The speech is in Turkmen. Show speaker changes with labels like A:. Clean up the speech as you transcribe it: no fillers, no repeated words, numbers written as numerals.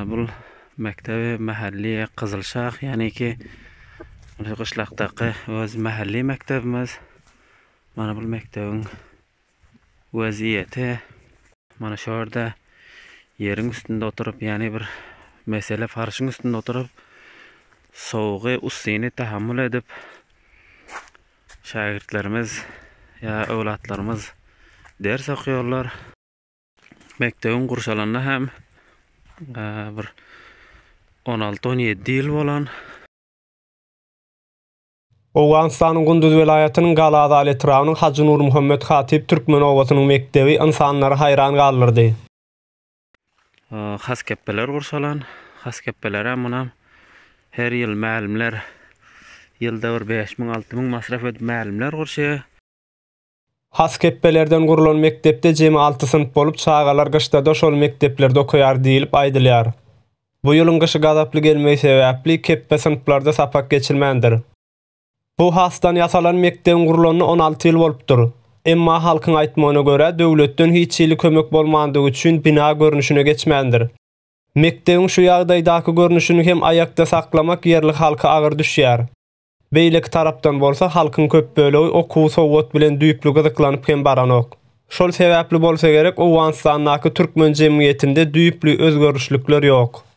A: Bu mektebi mahalli Kızılşaq, yani ki Qışlaqdaqı öz mahalli mektebimiz. Mana bu mektebin vaziyeti mana şu orada yerin üstünde oturup, yani bir mesele farşın üstünde oturup soğuğu usini tahammül edip şagirdlerimiz ya evlatlarımız ders okuyorlar. Mektebin kurşalanına hem bir 16-17 yıl bolan.
B: Owganistanyň Gündüz welaýatynyň Gala Adalet raýonynyň Hacı Nur Muhammed Hatip Türkmen owasynyň mekdebi insanlary haýran galdyrdy.
A: Haskeppeler kurşalan, haskeppeler munam her ýyl mälimler ýylda bir 5.000-6.000 masraf edip mälimler gurşy.
B: Haskeppelerden gurulan mektepde jemi 6 sınıf bolup çağalar gışda şol mekteplerde okuýar diýilip aýdylýar. Bu ýylyň gyşy gazaply gelmegi sebäpli keppe sınıflarda sapak geçilmendir. Bu hasdan yasalan mektebiň gurulanyna 16 ýyl bolupdyr. Emma halkyň aýtmagyna görä döwletden hiç ýyly kömek bolmandygy üçin bina görnüşine geçmendir. Mektebiň şu ýagdaýdaky görnüşini hem aýakda saklamak ýerli halka agyr düşýär. Beýleki tarapdan bolsa halkyň köp bölegi okuw sowgat bilen düýpli gyzyklanyp hem baranok. Şol sebäpli bolsa gerek Owganistanyň türkmen jemgyýetinde düýpli özgörüşlikler ýok.